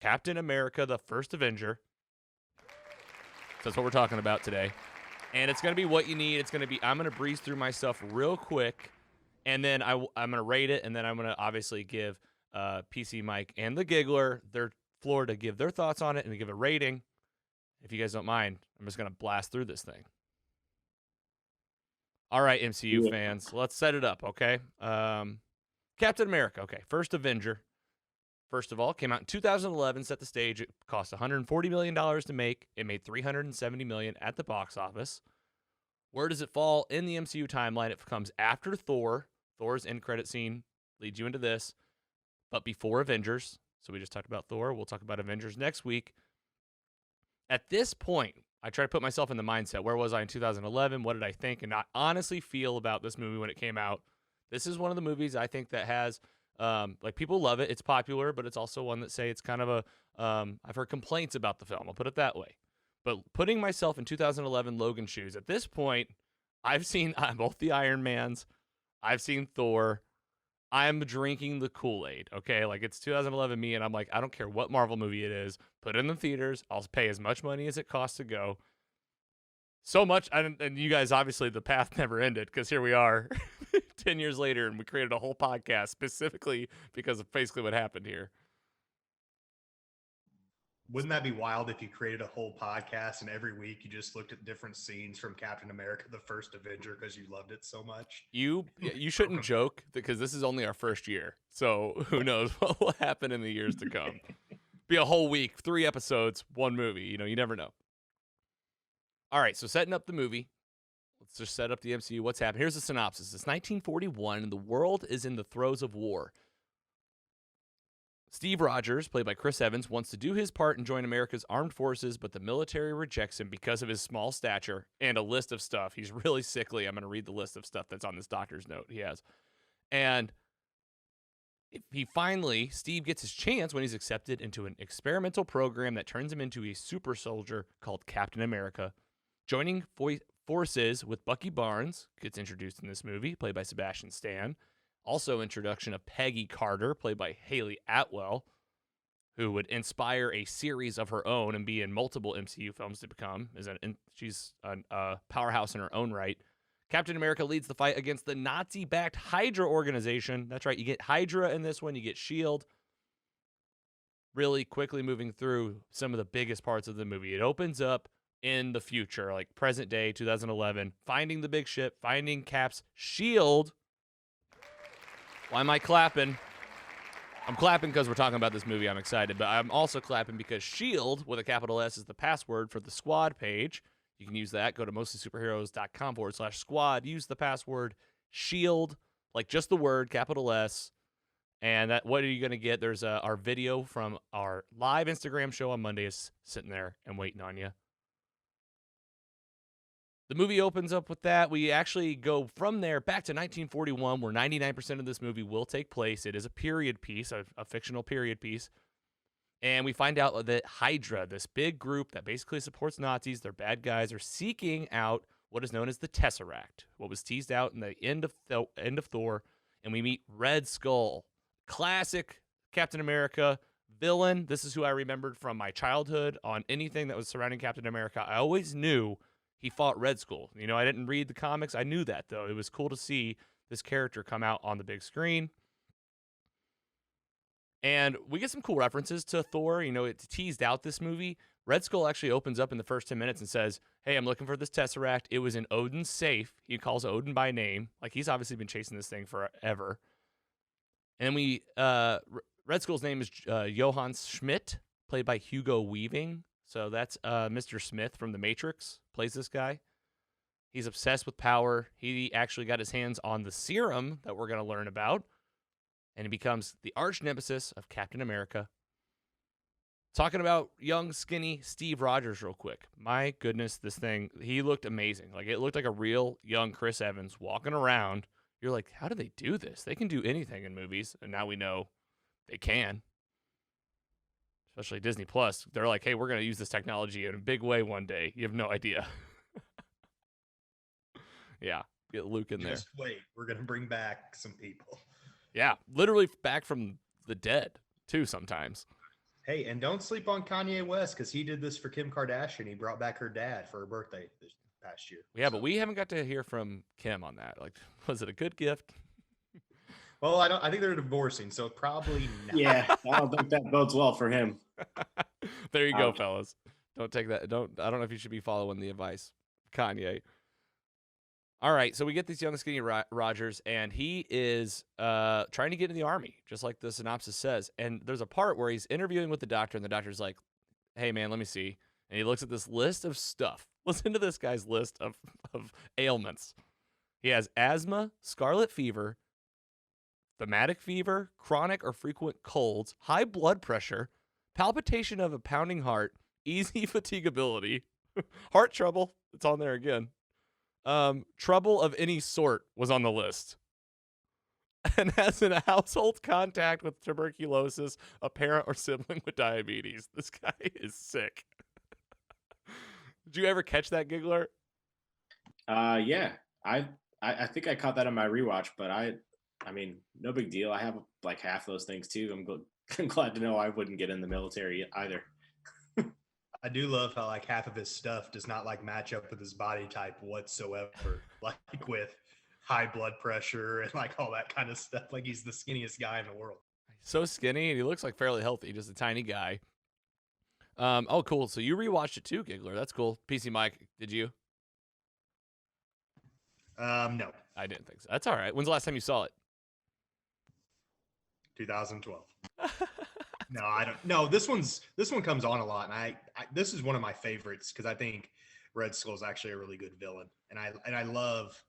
Captain America, the First Avenger. So that's what we're talking about today. And it's going to be what you need. It's going to be, I'm going to breeze through my stuff real quick, and then I'm going to rate it, and then I'm going to obviously give PC Mike and the Giggler their floor to give their thoughts on it and to give a rating. If you guys don't mind, I'm just going to blast through this thing. All right, MCU fans, let's set it up, okay? Captain America, okay, First Avenger. First of all, came out in 2011, set the stage. It cost $140 million to make. It made $370 million at the box office. Where does it fall in the MCU timeline? It comes after Thor. Thor's end credit scene leads you into this, but before Avengers. So we just talked about Thor. We'll talk about Avengers next week. At this point, I try to put myself in the mindset. Where was I in 2011? What did I think and not honestly feel about this movie when it came out? This is one of the movies I think that has, like, people love it. It's popular, but it's also one that say it's kind of a, I've heard complaints about the film. I'll put it that way. But putting myself in 2011 Logan shoes, at this point, I've seen both the Iron Mans. I've seen Thor. I'm drinking the Kool-Aid, okay? Like, it's 2011 me, and I'm like, I don't care what Marvel movie it is. Put it in the theaters. I'll pay as much money as it costs to go. So much, and you guys, obviously, the path never ended, because here we are 10 years later, and we created a whole podcast specifically because of basically what happened here. Wouldn't that be wild if you created a whole podcast and every week you just looked at different scenes from Captain America, the First Avenger, because you loved it so much? You shouldn't joke, because this is only our first year. So who knows what will happen in the years to come. Be a whole week, 3 episodes, 1 movie. You know, you never know. All right, so setting up the movie. Let's just set up the MCU. What's happening? Here's the synopsis. It's 1941, and the world is in the throes of war. Steve Rogers, played by Chris Evans, wants to do his part and join America's armed forces, but the military rejects him because of his small stature and a list of stuff. He's really sickly. I'm going to read the list of stuff that's on this doctor's note he has. And Steve gets his chance when he's accepted into an experimental program that turns him into a super soldier called Captain America. Joining forces with Bucky Barnes, gets introduced in this movie, played by Sebastian Stan. Also, introduction of Peggy Carter, played by Haley Atwell, who would inspire a series of her own and be in multiple MCU films to become. She's a powerhouse in her own right. Captain America leads the fight against the Nazi-backed Hydra organization. That's right, you get Hydra in this one, you get S.H.I.E.L.D. Really quickly moving through some of the biggest parts of the movie. It opens up in the future, like present day, 2011, finding the big ship, finding Cap's S.H.I.E.L.D. Why am I clapping? I'm clapping because we're talking about this movie. I'm excited, but I'm also clapping because S.H.I.E.L.D. with a capital S is the password for the squad page. You can use that. Go to mostlysuperheroes.com/squad. Use the password S.H.I.E.L.D., like just the word, capital S. And what are you going to get? There's our video from our live Instagram show on Monday is sitting there and waiting on you. The movie opens up with that. We actually go from there back to 1941, where 99% of this movie will take place. It is a period piece, a fictional period piece. And we find out that Hydra, this big group that basically supports Nazis, they're bad guys, are seeking out what is known as the Tesseract, what was teased out in the end of Thor. And we meet Red Skull, classic Captain America villain. This is who I remembered from my childhood on anything that was surrounding Captain America. I always knew he fought Red Skull. You know, I didn't read the comics. I knew that, though. It was cool to see this character come out on the big screen. And we get some cool references to Thor. You know, it's teased out this movie. Red Skull actually opens up in the first 10 minutes and says, hey, I'm looking for this Tesseract. It was in Odin's safe. He calls Odin by name. Like, he's obviously been chasing this thing forever. And Red Skull's name is Johann Schmidt, played by Hugo Weaving. So that's Mr. Smith from The Matrix, plays this guy. He's obsessed with power. He actually got his hands on the serum that we're going to learn about. And he becomes the arch nemesis of Captain America. Talking about young, skinny Steve Rogers real quick. My goodness, this thing, he looked amazing. Like, it looked like a real young Chris Evans walking around. You're like, how do they do this? They can do anything in movies. And now we know they can. Especially Disney Plus. They're like, hey, we're going to use this technology in a big way one day. You have no idea. Yeah, get Luke in there. Just wait. We're going to bring back some people. Yeah, literally back from the dead, too, sometimes. Hey, and don't sleep on Kanye West because he did this for Kim Kardashian. He brought back her dad for her birthday this past year. Yeah, but we haven't got to hear from Kim on that. Like, was it a good gift? Well, I don't. I think they're divorcing, so probably not. Yeah, I don't think that bodes well for him. There you go, Ouch. fellas. Don't take that. I don't know if you should be following the advice, Kanye. All right, so we get this young skinny Rogers, and he is trying to get in the army, just like the synopsis says. And there's a part where he's interviewing with the doctor, and the doctor's like, "Hey, man, let me see." And he looks at this list of stuff. Listen to this guy's list of ailments. He has asthma, scarlet fever, thematic fever, chronic or frequent colds, high blood pressure, palpitation of a pounding heart, easy fatigability, heart trouble. It's on there again. Trouble of any sort was on the list. And has a household contact with tuberculosis, a parent or sibling with diabetes. This guy is sick. Did you ever catch that, Giggler? Yeah, I think I caught that on my rewatch, but I mean, no big deal. I have like half those things too. I'm glad to know I wouldn't get in the military either. I do love how like half of his stuff does not like match up with his body type whatsoever. Like with high blood pressure and like all that kind of stuff. Like he's the skinniest guy in the world. So skinny, and he looks like fairly healthy, just a tiny guy. Oh, cool. So you rewatched it too, Giggler. That's cool. PC Mike, did you? No, I didn't think so. That's all right. When's the last time you saw it? 2012. No, I don't. No, this one comes on a lot, and I this is one of my favorites because I think Red Skull is actually a really good villain, and I love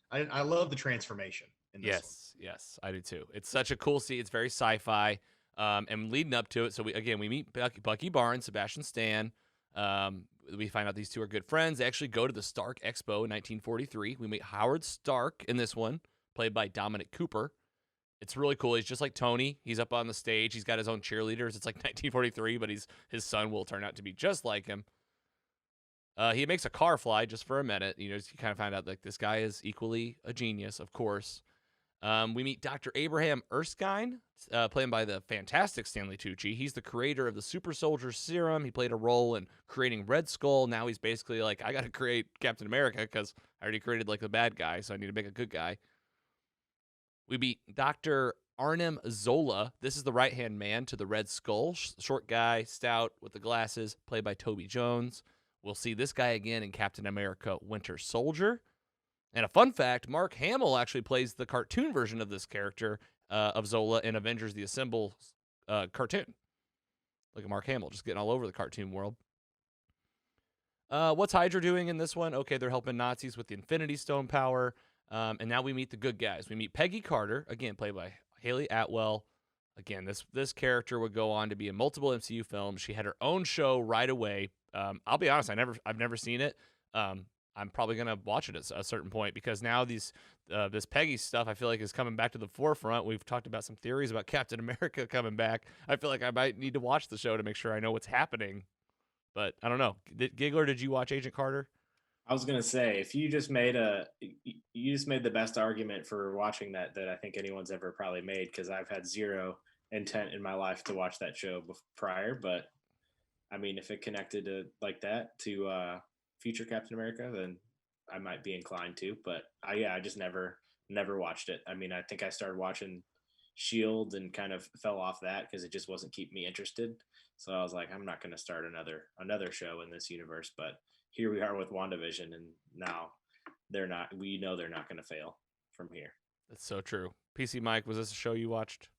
the transformation in this one. Yes, I do too. It's such a cool scene. It's very sci-fi. And leading up to it, so we meet Bucky Barnes, Sebastian Stan. We find out these two are good friends. They actually go to the Stark Expo in 1943. We meet Howard Stark in this one, played by Dominic Cooper. It's really cool. He's just like Tony. He's up on the stage. He's got his own cheerleaders. It's like 1943, but his son will turn out to be just like him. He makes a car fly just for a minute. You kind of find out like this guy is equally a genius, of course. We meet Dr. Abraham Erskine, played by the fantastic Stanley Tucci. He's the creator of the Super Soldier Serum. He played a role in creating Red Skull. Now he's basically like, I got to create Captain America because I already created like the bad guy, so I need to make a good guy. We meet Dr. Arnim Zola. This is the right-hand man to the Red Skull. Short guy, stout, with the glasses, played by Toby Jones. We'll see this guy again in Captain America Winter Soldier. And a fun fact, Mark Hamill actually plays the cartoon version of this character of Zola in Avengers the Assemble cartoon. Look at Mark Hamill just getting all over the cartoon world. What's Hydra doing in this one? Okay, they're helping Nazis with the Infinity Stone power. And now we meet the good guys. We meet Peggy Carter, again, played by Haley Atwell. Again, this character would go on to be in multiple MCU films. She had her own show right away. I'll be honest, I've never seen it. I'm probably gonna watch it at a certain point because now this Peggy stuff I feel like is coming back to the forefront. We've talked about some theories about Captain America coming back. I feel like I might need to watch the show to make sure I know what's happening. But I don't know. Giggler, did you watch Agent Carter? I was gonna say, if you just made the best argument for watching that I think anyone's ever probably made, because I've had zero intent in my life to watch that show prior. But I mean, if it connected to like that to future Captain America, then I might be inclined to. But I just never watched it. I mean, I think I started watching Shield and kind of fell off that because it just wasn't keeping me interested. So I was like, I'm not going to start another show in this universe. But here we are with WandaVision, and now we know they're not going to fail from here. That's so true. PC Mike, was this a show you watched?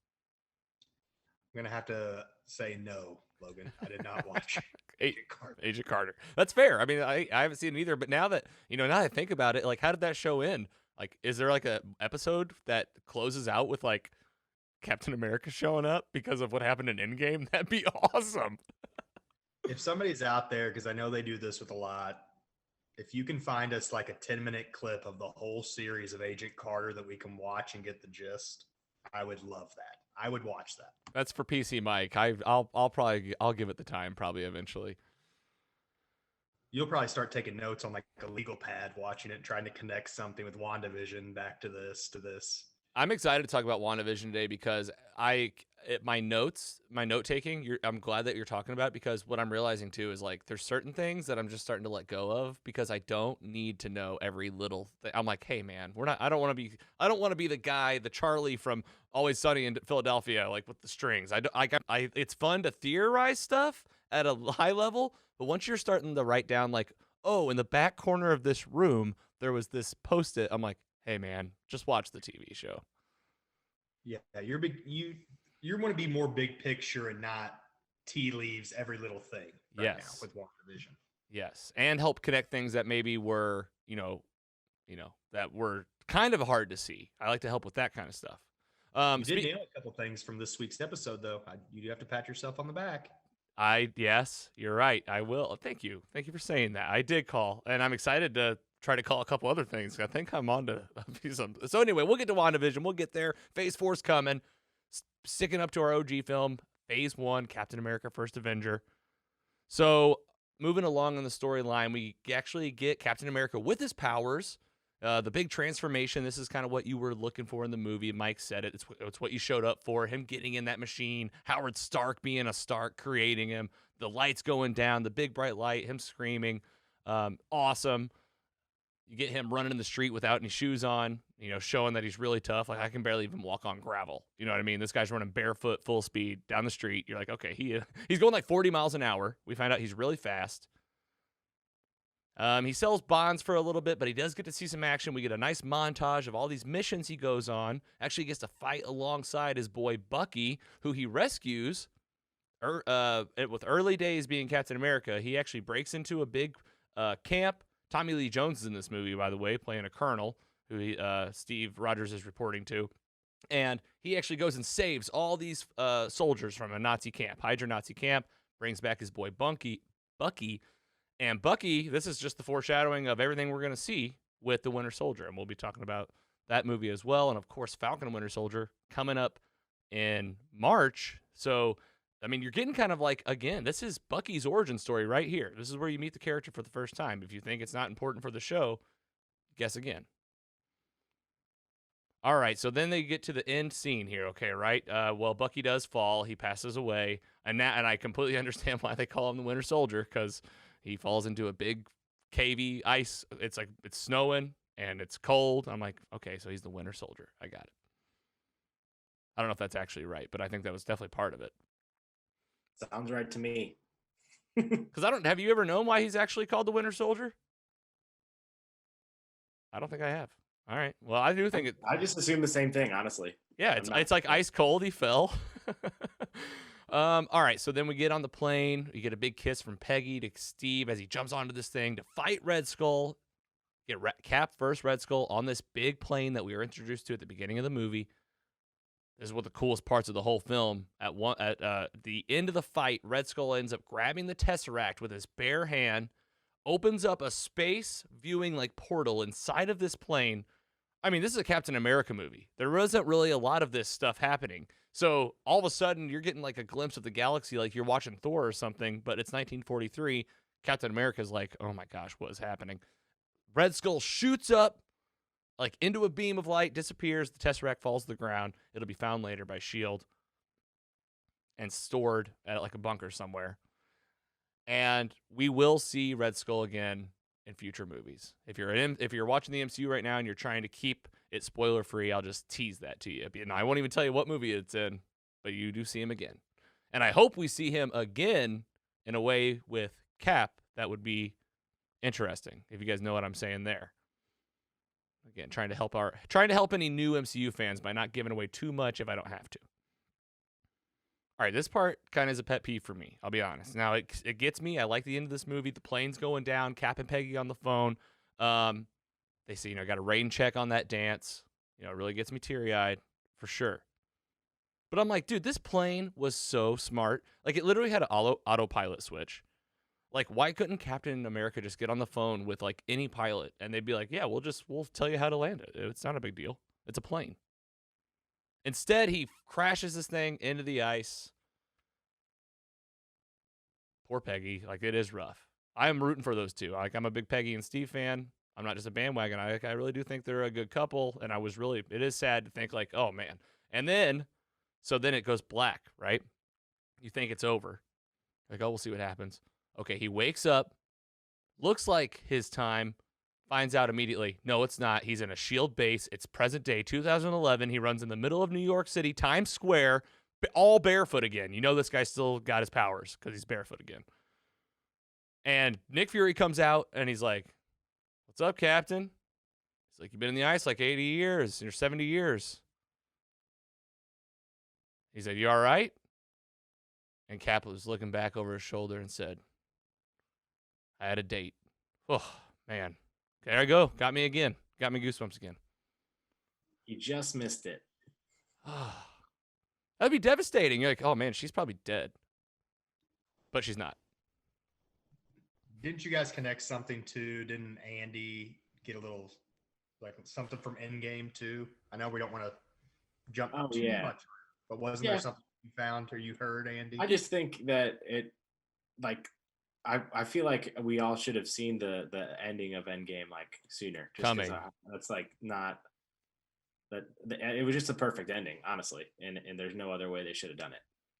I'm gonna have to say no, Logan. I did not watch Agent Carter. That's fair. I mean, I haven't seen it either. But now that now that I think about it, like, how did that show end? Like, is there like a episode that closes out with like Captain America showing up because of what happened in Endgame? That'd be awesome. If somebody's out there, because I know they do this with a lot, if you can find us like a 10-minute clip of the whole series of Agent Carter that we can watch and get the gist, I would love that. I would watch that. That's for PC Mike. I'll give it the time probably eventually. You'll probably start taking notes on like a legal pad, watching it, trying to connect something with WandaVision back to this. I'm excited to talk about WandaVision today because my note taking. I'm glad that you're talking about it because what I'm realizing too is like there's certain things that I'm just starting to let go of because I don't need to know every little thing. I'm like, hey man, I don't want to be the guy, the Charlie from Always Sunny in Philadelphia, like with the strings. It's fun to theorize stuff at a high level, but once you're starting to write down like, oh, in the back corner of this room there was this Post-it. I'm like, hey man, just watch the TV show. Yeah, you want to be more big picture and not tea leaves every little thing right now Yes. with WandaVision. Yes, and help connect things that maybe were, that were kind of hard to see. I like to help with that kind of stuff. You did nail a couple things from this week's episode, though. You do have to pat yourself on the back. Yes, you're right. I will. Thank you for saying that. I did call, and I'm excited to try to call a couple other things. I think I'm on to some. So anyway, we'll get to WandaVision. We'll get there. Phase 4's coming. Sticking up to our OG film, Phase 1, Captain America: First Avenger. So moving along in the storyline, we actually get Captain America with his powers. The big transformation. This is kind of what you were looking for in the movie. Mike said it. It's what you showed up for. Him getting in that machine. Howard Stark being a Stark, creating him. The lights going down. The big bright light. Him screaming. Awesome. You get him running in the street without any shoes on, showing that he's really tough. Like, I can barely even walk on gravel. You know what I mean? This guy's running barefoot, full speed down the street. You're like, okay, he's going like 40 miles an hour. We find out he's really fast. He sells bonds for a little bit, but he does get to see some action. We get a nice montage of all these missions he goes on. Actually, he gets to fight alongside his boy Bucky, who he rescues. With early days being Captain America, he actually breaks into a big camp. Tommy Lee Jones is in this movie, by the way, playing a colonel who Steve Rogers is reporting to. And he actually goes and saves all these soldiers from a Nazi camp, Hydra Nazi camp, brings back his boy Bucky. And Bucky, this is just the foreshadowing of everything we're going to see with the Winter Soldier. And we'll be talking about that movie as well. And, of course, Falcon and Winter Soldier coming up in March. So, I mean, you're getting kind of like, again, this is Bucky's origin story right here. This is where you meet the character for the first time. If you think it's not important for the show, guess again. All right, so then they get to the end scene here, okay, right? Well, Bucky does fall. He passes away. And I completely understand why they call him the Winter Soldier, because he falls into a big, cavey ice. It's like it's snowing, and it's cold. I'm like, okay, so he's the Winter Soldier. I got it. I don't know if that's actually right, but I think that was definitely part of it. Sounds right to me. Because have you ever known why he's actually called the Winter Soldier? I don't think I have. All right. Well, I do think it. I just assumed the same thing, honestly. Yeah, it's like ice cold. He fell. All right. So then we get on the plane. We get a big kiss from Peggy to Steve as he jumps onto this thing to fight Red Skull. Get Cap versus Red Skull on this big plane that we were introduced to at the beginning of the movie. This is one of the coolest parts of the whole film. At the end of the fight, Red Skull ends up grabbing the Tesseract with his bare hand, opens up a space viewing like portal inside of this plane. I mean, this is a Captain America movie. There wasn't really a lot of this stuff happening. So all of a sudden, you're getting like a glimpse of the galaxy like you're watching Thor or something, but it's 1943. Captain America's like, oh my gosh, what is happening? Red Skull shoots up like into a beam of light, disappears. The Tesseract falls to the ground. It'll be found later by S.H.I.E.L.D. and stored at like a bunker somewhere. And we will see Red Skull again in future movies. If you're watching the MCU right now and you're trying to keep it spoiler free, I'll just tease that to you. And I won't even tell you what movie it's in, but you do see him again. And I hope we see him again in a way with Cap that would be interesting. If you guys know what I'm saying there. Again, trying to help any new MCU fans by not giving away too much if I don't have to. All right, this part kind of is a pet peeve for me. I'll be honest. Now, it gets me. I like the end of this movie. The plane's going down. Cap and Peggy on the phone. They say, got a rain check on that dance. It really gets me teary-eyed for sure. But I'm like, dude, this plane was so smart. Like, it literally had an autopilot switch. Like, why couldn't Captain America just get on the phone with, like, any pilot? And they'd be like, yeah, we'll tell you how to land it. It's not a big deal. It's a plane. Instead, he crashes this thing into the ice. Poor Peggy. Like, it is rough. I am rooting for those two. Like, I'm a big Peggy and Steve fan. I'm not just a bandwagon. I really do think they're a good couple, and it is sad to think like, oh man. And then, so then it goes black, right? You think it's over. Like, oh, we'll see what happens. Okay, he wakes up, looks like his time, finds out immediately, no, it's not. He's in a SHIELD base. It's present day 2011. He runs in the middle of New York City, Times Square, all barefoot again. You know this guy still got his powers because he's barefoot again. And Nick Fury comes out, and he's like, what's up, Captain? He's like, you've been in the ice like 80 years or 70 years. He said, you all right? And Cap was looking back over his shoulder and said, I had a date. Oh, man. There I go. Got me again. Got me goosebumps again. You just missed it. That'd be devastating. You're like, oh, man, she's probably dead. But she's not. Didn't you guys connect something to, didn't Andy get a little, like something from Endgame too? I know we don't want to jump too much, but wasn't there something you found or you heard, Andy? I just think that it, like, I feel like we all should have seen the ending of Endgame like sooner. Just Coming. That's like not that it was just a perfect ending, honestly, and there's no other way they should have done it.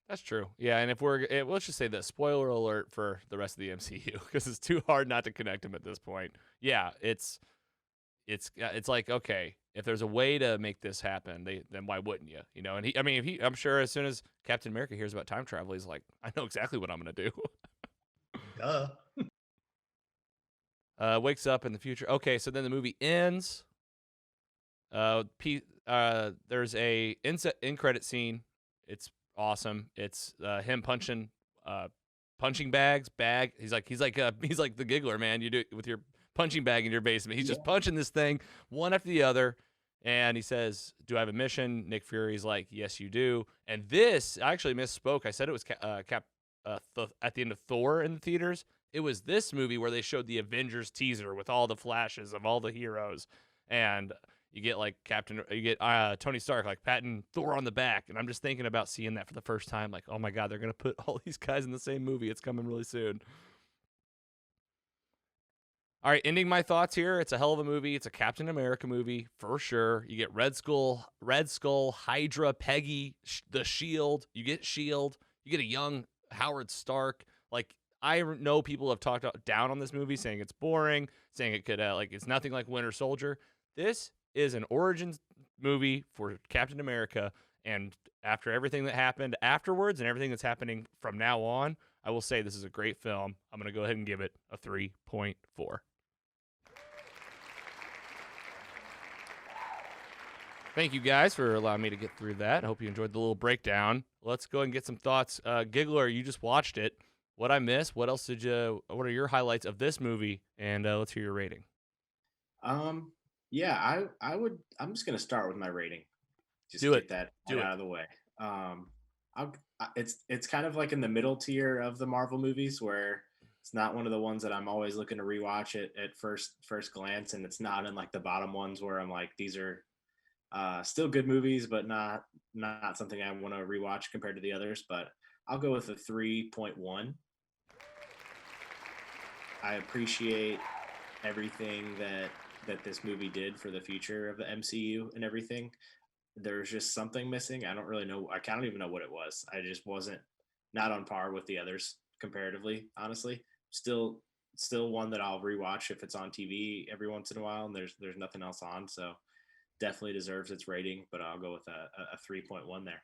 That's true. Yeah, and if let's just say this, spoiler alert for the rest of the MCU, because it's too hard not to connect them at this point. Yeah, it's like, okay, if there's a way to make this happen, then why wouldn't you? You know, and I'm sure as soon as Captain America hears about time travel, he's like, I know exactly what I'm gonna do. Duh. Wakes up in the future. Okay, so then the movie ends. There's a in credit scene. It's awesome. It's him punching bags. He's like the giggler, man. You do it with your punching bag in your basement. He's just punching this thing one after the other. And he says, do I have a mission? Nick Fury's like, yes, you do. And this, I actually misspoke. I said it was at the end of Thor in the theaters. It was this movie where they showed the Avengers teaser with all the flashes of all the heroes. And you get like Tony Stark like patting Thor on the back, and I'm just thinking about seeing that for the first time. Like, oh my God, they're gonna put all these guys in the same movie. It's coming really soon. All right, ending my thoughts here. It's a hell of a movie. It's a Captain America movie for sure. You get Red Skull, Hydra, Peggy, the Shield. You get Shield. You get a young Howard Stark. Like, I know people have talked down on this movie, saying it's boring, saying it could it's nothing like Winter Soldier. This is an origins movie for Captain America, and after everything that happened afterwards and everything that's happening from now on, I will say this is a great film. I'm going to go ahead and give it a 3.4. Thank you guys for allowing me to get through that. I hope you enjoyed the little breakdown. Let's go and get some thoughts. Giggler, you just watched it. What I missed? What else what are your highlights of this movie? And let's hear your rating. Yeah, I'm just gonna start with my rating. Just Do get it. that Do it. out of the way. It's kind of like in the middle tier of the Marvel movies, where it's not one of the ones that I'm always looking to rewatch it at first glance, and it's not in like the bottom ones where I'm like, these are still good movies, but not something I want to rewatch compared to the others. But I'll go with a 3.1. I appreciate everything that this movie did for the future of the MCU and everything. There's just something missing. I don't really know. I don't even know what it was. I just wasn't not on par with the others comparatively, honestly. Still one that I'll rewatch if it's on TV every once in a while and there's nothing else on. So definitely deserves its rating, but I'll go with a 3.1 there.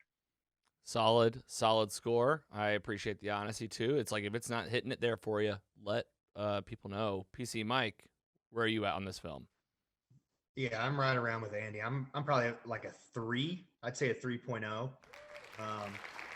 Solid score. I appreciate the honesty too. It's like, if it's not hitting it there for you, let people know. PC Mike, where are you at on this film? Yeah, I'm right around with Andy. I'm probably like a 3. I'd say a 3.0.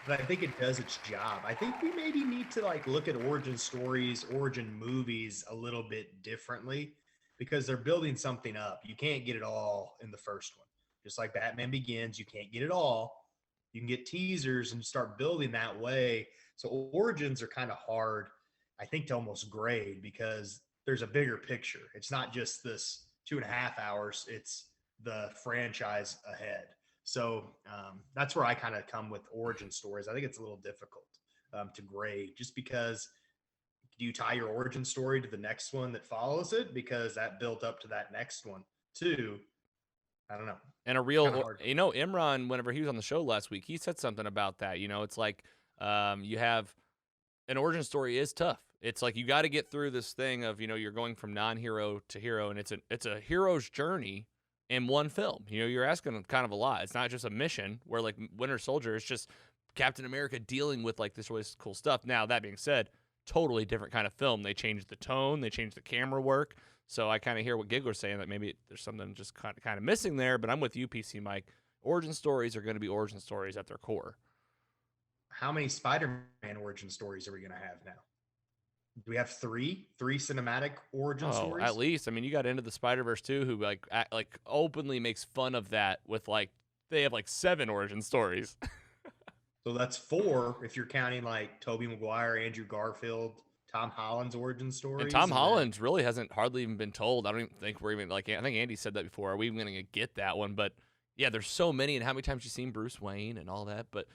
But I think it does its job. I think we maybe need to like look at origin stories, origin movies a little bit differently, because they're building something up. You can't get it all in the first one. Just like Batman Begins, you can't get it all. You can get teasers and start building that way. So origins are kind of hard, I think, to almost grade, because there's a bigger picture. It's not just this 2.5 hours. It's the franchise ahead. So that's where I kind of come with origin stories. I think it's a little difficult to grade, just because do you tie your origin story to the next one that follows it because that built up to that next one too? I don't know. And a It's kind of real, hard. Imran, whenever he was on the show last week, he said something about that. It's like you have an origin story is tough. It's like you got to get through this thing of you're going from non-hero to hero, and it's a hero's journey in one film. You're asking kind of a lot. It's not just a mission where like Winter Soldier, it's just Captain America dealing with like this really cool stuff. Now that being said, totally different kind of film. They changed the tone, they changed the camera work. So I kind of hear what Giggler's saying, that maybe there's something just kind of missing there. But I'm with you, PC Mike. Origin stories are going to be origin stories at their core. How many Spider-Man origin stories are we going to have now? Do we have three cinematic origin stories? At least. I mean, you got Into the Spider-Verse too, who like openly makes fun of that with like they have like 7 origin stories. So that's 4 if you're counting like Tobey Maguire, Andrew Garfield, Tom Holland's origin stories. And Tom Holland really hasn't hardly even been told. I don't even think we're even like, I think Andy said that before. Are we even going to get that one? But yeah, there's so many. And how many times you've seen Bruce Wayne and all that. But,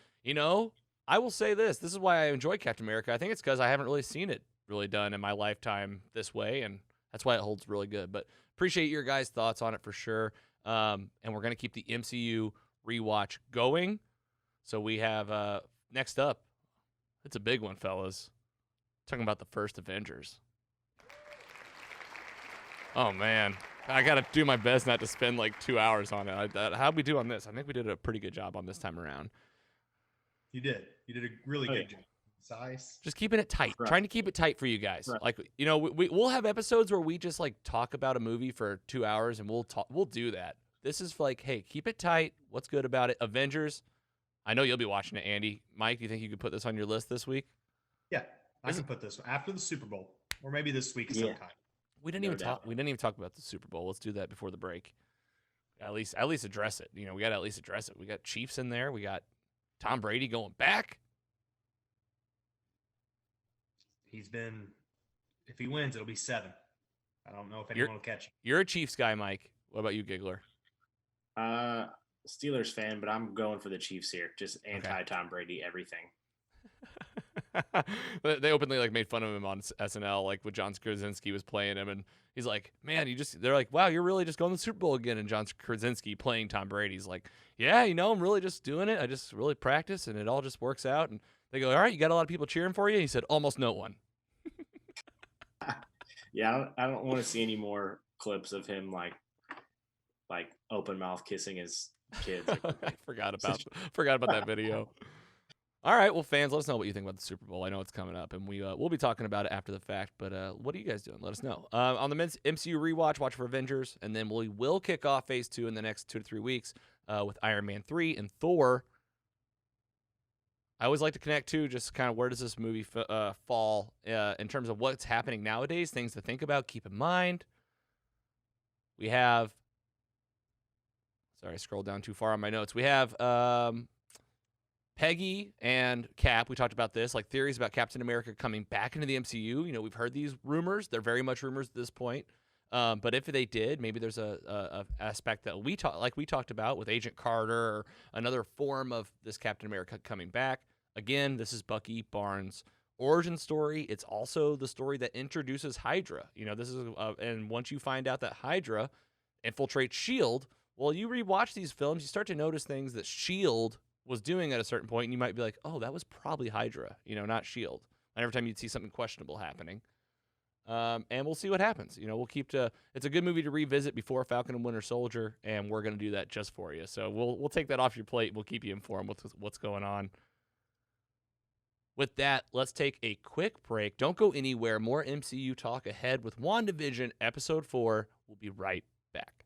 I will say this. This is why I enjoy Captain America. I think it's because I haven't really seen it really done in my lifetime this way. And that's why it holds really good. But appreciate your guys' thoughts on it for sure. And we're going to keep the MCU rewatch going. So we have next up, it's a big one, fellas. Talking about the first Avengers. Oh, man. I got to do my best not to spend like 2 hours on it. How'd we do on this? I think we did a pretty good job on this time around. You did. You did a really good job. Size. Just keeping it tight. Right. Trying to keep it tight for you guys. Right. Like, we'll have episodes where we just like talk about a movie for 2 hours and we'll do that. This is like, hey, keep it tight. What's good about it? Avengers. I know you'll be watching it, Andy. Mike, do you think you could put this on your list this week? Yeah. I can put this after the Super Bowl, or maybe this week sometime. We didn't even talk. We didn't even talk about the Super Bowl. Let's do that before the break. At least address it. We got to at least address it. We got Chiefs in there. We got Tom Brady going back. He's been. If he wins, it'll be 7. I don't know if anyone will catch him. You're a Chiefs guy, Mike. What about you, Giggler? Steelers fan, but I'm going for the Chiefs here. Just anti-Tom Brady, everything. They openly like made fun of him on SNL, like when John Krasinski was playing him, and he's like, "Man, they're like, wow, you're really just going to the Super Bowl again." And John Krasinski playing Tom Brady's like, "Yeah, I'm really just doing it. I just really practice, and it all just works out." And they go, "All right, you got a lot of people cheering for you." And he said, "Almost no one." Yeah, I don't want to see any more clips of him like open mouth kissing his kids. I forgot about that video. All right, well, fans, let us know what you think about the Super Bowl. I know it's coming up, and we'll be talking about it after the fact. But what are you guys doing? Let us know. On the MCU rewatch, watch for Avengers, and then we will kick off Phase 2 in the next 2 to 3 weeks with Iron Man 3 and Thor. I always like to connect to just kind of where does this movie fall in terms of what's happening nowadays, things to think about, keep in mind. We have, sorry, I scrolled down too far on my notes. We have Peggy and Cap. We talked about this, like theories about Captain America coming back into the MCU. We've heard these rumors. They're very much rumors at this point. But if they did, maybe there's a aspect that we talked about with Agent Carter or another form of this Captain America coming back. Again, this is Bucky Barnes' origin story. It's also the story that introduces Hydra. This is and once you find out that Hydra infiltrates S.H.I.E.L.D., well, you rewatch these films, you start to notice things that S.H.I.E.L.D. was doing at a certain point, and you might be like, oh, that was probably Hydra, not S.H.I.E.L.D. And every time you'd see something questionable happening. And we'll see what happens. We'll it's a good movie to revisit before Falcon and Winter Soldier, and we're going to do that just for you. So we'll take that off your plate. We'll keep you informed with what's going on. With that, let's take a quick break. Don't go anywhere. More MCU talk ahead with WandaVision Episode 4. We'll be right back.